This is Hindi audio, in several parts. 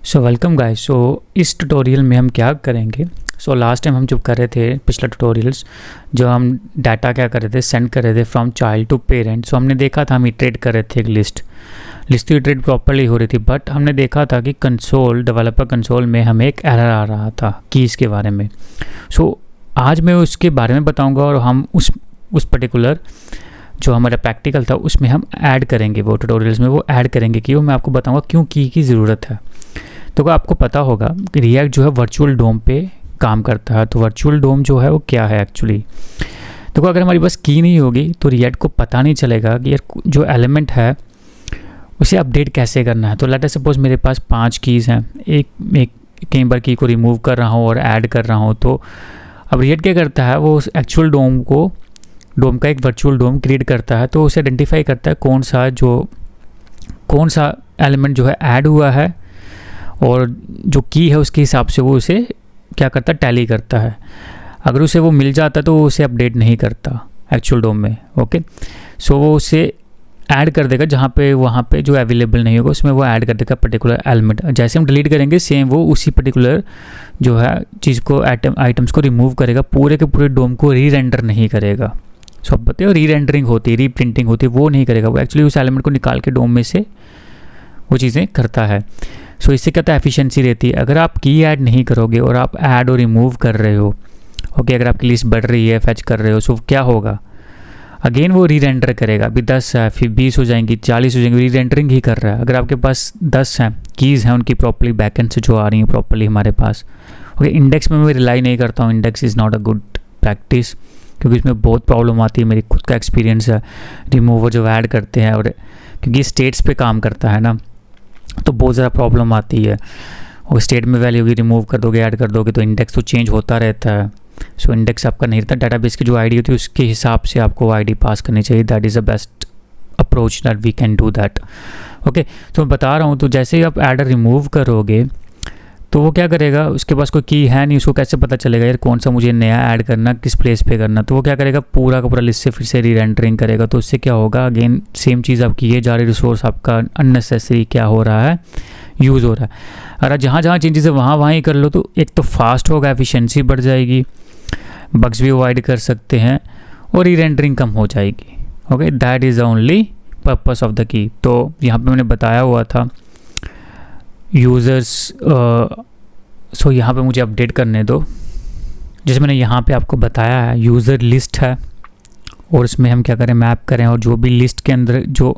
So welcome guys. सो इस ट्यूटोरियल में हम क्या करेंगे। लास्ट टाइम हम जब कर रहे थे पिछला ट्यूटोरियल्स, जो हम डाटा क्या कर रहे थे, सेंड कर रहे थे फ्रॉम चाइल्ड टू पेरेंट। हमने देखा था हम इटरेट कर रहे थे एक लिस्ट तो इटरेट प्रॉपरली हो रही थी, बट हमने देखा था कि कंसोल डेवलपर कंसोल में हमें एक एरर आ रहा था कीज़ के बारे में। आज मैं उसके बारे में बताऊँगा और हम उस पर्टिकुलर जो हमारा प्रैक्टिकल था उसमें हम ऐड करेंगे, वो ट्यूटोरियल्स में वो ऐड करेंगे कि वो मैं आपको बताऊंगा क्यों की ज़रूरत है। तो आपको पता होगा कि रिएक्ट जो है वर्चुअल डोम पे काम करता है। तो वर्चुअल डोम जो है वो क्या है एक्चुअली। तो अगर हमारी पास की नहीं होगी तो रिएक्ट को पता नहीं चलेगा कि यार जो एलिमेंट है उसे अपडेट कैसे करना है। तो लेट अस सपोज मेरे पास 5 कीज़ हैं, एक कई बार की को रिमूव कर रहा हूँ और ऐड कर रहा हूँ। तो अब रिएक्ट क्या करता है, वो एक्चुअल डोम का एक वर्चुअल डोम क्रिएट करता है। तो उसे आइडेंटिफाई करता है कौन सा एलिमेंट जो है ऐड हुआ है, और जो की है उसके हिसाब से वो उसे क्या करता है, टैली करता है। अगर उसे वो मिल जाता है तो वो उसे अपडेट नहीं करता एक्चुअल डोम में। ओके, वो उसे ऐड कर देगा जहाँ पे वहाँ पे जो अवेलेबल नहीं होगा उसमें वो ऐड कर देगा पर्टिकुलर एलिमेंट। जैसे हम डिलीट करेंगे सेम वो उसी पर्टिकुलर जो है चीज़ को आइटम्स को रिमूव करेगा, पूरे के पूरे डोम को री रेंडर नहीं करेगा। सब पता है, री रेंडरिंग होती है, री प्रिंटिंग होती है, वो नहीं करेगा। वो एक्चुअली उस एलिमेंट को निकाल के डोम में से वो चीज़ें करता है। इससे क्या एफिशिएंसी रहती है। अगर आप की ऐड नहीं करोगे और आप ऐड और रिमूव कर रहे हो, ओके, अगर आपकी लिस्ट बढ़ रही है, फैच कर रहे हो, क्या होगा, अगेन वो री रेंडर करेगा। अभी 10 है, फिर 20 हो जाएंगी, 40 हो जाएंगी, री रेंडरिंग ही कर रहा है। अगर आपके पास 10 हैं कीज़ हैं उनकी प्रॉपर्ली बैकएंड से जो आ रही हैं प्रॉपर्ली हमारे पास, ओके। इंडेक्स में मैं रिलाई नहीं करता हूँ, index is not a good practice, क्योंकि इसमें बहुत प्रॉब्लम आती है। मेरी खुद का एक्सपीरियंस है, रिमूवर जो ऐड करते हैं, और क्योंकि स्टेट्स पे काम करता है ना, तो बहुत ज़्यादा प्रॉब्लम आती है। और स्टेट में वैल्यू भी रिमूव कर दोगे, ऐड कर दोगे, तो इंडेक्स तो चेंज होता रहता है। इंडेक्स आपका नहीं रहता। डाटाबेस की जो आईडी होती है उसके हिसाब से आपको आईडी पास करनी चाहिए। That is the best approach that we can do that. Okay, तो मैं बता रहा हूँ, तो जैसे ही आप एडर रिमूव करोगे तो वो क्या करेगा, उसके पास कोई की है नहीं, उसको कैसे पता चलेगा यार कौन सा मुझे नया ऐड करना, किस प्लेस पे करना। तो वो क्या करेगा, पूरा का पूरा लिस्ट से फिर से री रेंडरिंग करेगा। तो उससे क्या होगा, अगेन सेम चीज़ आपकी ये जा रही, रिसोर्स आपका अननेसेसरी क्या हो रहा है, यूज़ हो रहा है। अगर जहाँ जहाँ चेंजेस है वहाँ ही कर लो तो एक तो फास्ट होगा, एफिशिएंसी बढ़ जाएगी, बग्स भी अवॉइड कर सकते हैं, और री रेंडरिंग कम हो जाएगी। Okay, that is the only purpose of the key. तो यहाँ पे मैंने बताया हुआ था यूज़र्स, यहाँ पे मुझे अपडेट करने दो। जैसे मैंने यहाँ पे आपको बताया है, यूज़र लिस्ट है और उसमें हम क्या करें, मैप करें, और जो भी लिस्ट के अंदर जो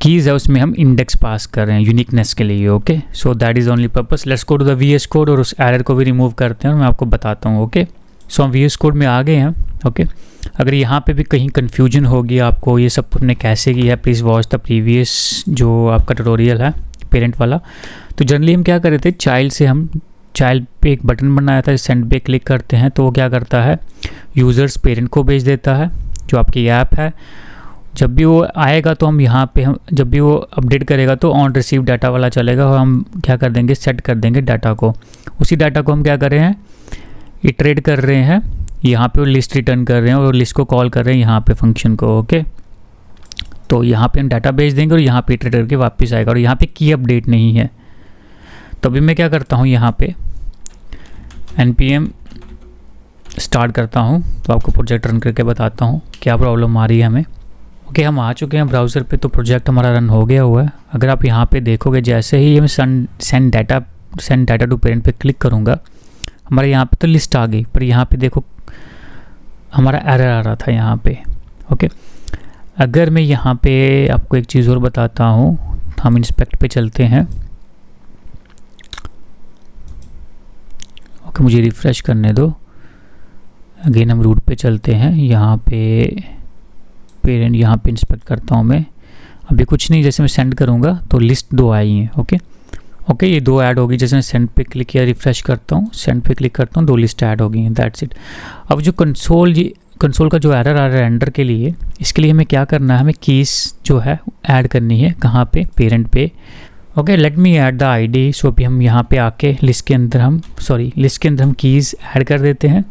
कीज़ है उसमें हम इंडेक्स पास कर रहे हैं यूनिकनेस के लिए। Okay, so that is only purpose. Let's go to the VS code और उस एरर को भी रिमूव करते हैं और मैं आपको बताता हूँ। ओके, हम VS कोड में आ गए हैं। ओके, अगर यहाँ पे भी कहीं कन्फ्यूजन होगी आपको ये सब हमने कैसे किया है, प्लीज़ वॉच द प्रीवियस जो आपका ट्यूटोरियल है पेरेंट वाला। तो जनरली हम क्या कर रहे थे, चाइल्ड पे एक बटन बनाया था, सेंड पे क्लिक करते हैं तो वो क्या करता है, यूज़र्स पेरेंट को भेज देता है जो आपकी ऐप है। जब भी वो आएगा तो हम यहाँ पे जब भी वो अपडेट करेगा तो ऑन रिसीव डाटा वाला चलेगा, और हम क्या कर देंगे, सेट कर देंगे डाटा को। उसी डाटा को हम क्या कर रहे हैं, इटरेट कर रहे हैं, यहाँ पे वो लिस्ट रिटर्न कर रहे हैं और लिस्ट को कॉल कर रहे हैं यहाँ पे फंक्शन को। ओके, तो यहाँ पे हम डाटा भेज देंगे और यहाँ पे इटरेट करके वापस आएगा, और यहाँ पे की अपडेट नहीं है। तो अभी मैं क्या करता हूँ, यहाँ पे npm स्टार्ट करता हूँ, तो आपको प्रोजेक्ट रन करके बताता हूँ क्या प्रॉब्लम आ रही है हमें। ओके, हम आ चुके हैं ब्राउज़र पे, तो प्रोजेक्ट हमारा रन हो गया हुआ है। अगर आप यहाँ पे देखोगे, जैसे ही मैं सेंड डाटा टू पेरेंट पे क्लिक करूँगा, हमारे यहाँ पे तो लिस्ट आ गई, पर यहाँ पे देखो हमारा एरर आ रहा था यहाँ पे। ओके, अगर मैं यहाँ पे आपको एक चीज़ और बताता हूँ, हम इंस्पेक्ट पे चलते हैं। ओके, मुझे रिफ़्रेश करने दो। अगेन हम रूट पे चलते हैं, यहाँ पे पेरेंट, यहाँ पे इंस्पेक्ट करता हूँ मैं। अभी कुछ नहीं, जैसे मैं सेंड करूँगा तो लिस्ट 2 आई हैं। ओके, ये 2 ऐड होगी। जैसे मैं सेंड पे क्लिक किया, रिफ़्रेश करता हूँ, सेंड पे क्लिक करता हूँ, 2 लिस्ट ऐड हो गई हैं। That's it. अब जो कंसोल का जो एरर आ रहा है रेंडर के लिए, इसके लिए हमें क्या करना है, हमें कीज़ जो है ऐड करनी है। कहाँ पे, पेरेंट पे। Okay, let me add the ID. So अभी हम यहाँ पे आके लिस्ट के अंदर हम कीज़ ऐड कर देते हैं,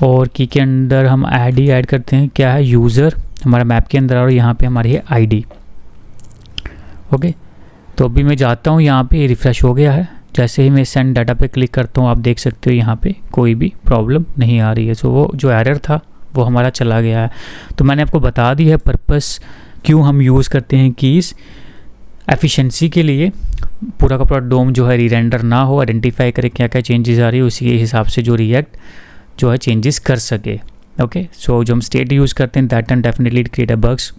और की के अंदर हम आईडी ऐड करते हैं। क्या है, यूज़र हमारा मैप के अंदर, और यहाँ पे हमारी है आईडी। ओके, तो अभी मैं जाता हूँ, यहाँ पे रिफ़्रेश हो गया है। जैसे ही मैं सेंड डाटा पे क्लिक करता हूँ, आप देख सकते हो यहाँ पे कोई भी प्रॉब्लम नहीं आ रही है। सो वो जो एरर था वो हमारा चला गया है। तो मैंने आपको बता दी है पर्पस क्यों हम यूज़ करते हैं कीज़, एफिशिएंसी के लिए। पूरा का पूरा डोम जो है रीरेंडर ना हो, आइडेंटिफाई करे क्या क्या चेंजेस आ रही है, उसी के हिसाब से जो रिएक्ट जो है चेंजेस कर सके। ओके, सो जो हम स्टेट यूज़ करते हैं that and definitely it create a bugs,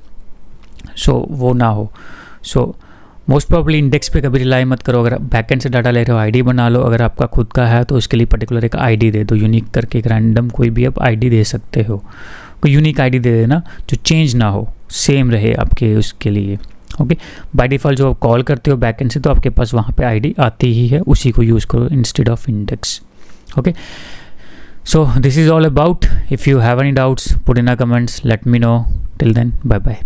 so वो ना हो। सो मोस्ट प्रॉब्ली इंडेक्स पे कभी रिलाई मत करो। अगर बैकएंड से डाटा ले रहे हो, आईडी बना लो। अगर आपका खुद का है तो उसके लिए पर्टिकुलर एक आईडी दे दो, यूनिक करके एक रैंडम कोई भी आप आईडी दे सकते हो। कोई यूनिक आईडी दे देना जो चेंज ना हो, सेम रहे आपके उसके लिए। ओके, बाय डिफ़ॉल्ट जो आप कॉल करते हो बैकएंड से तो आपके पास वहाँ पे आईडी आती ही है, उसी को यूज़ करो instead of index. Okay, so this is all about. If you have any doubts, put in a comments, let me know. Till then, bye bye.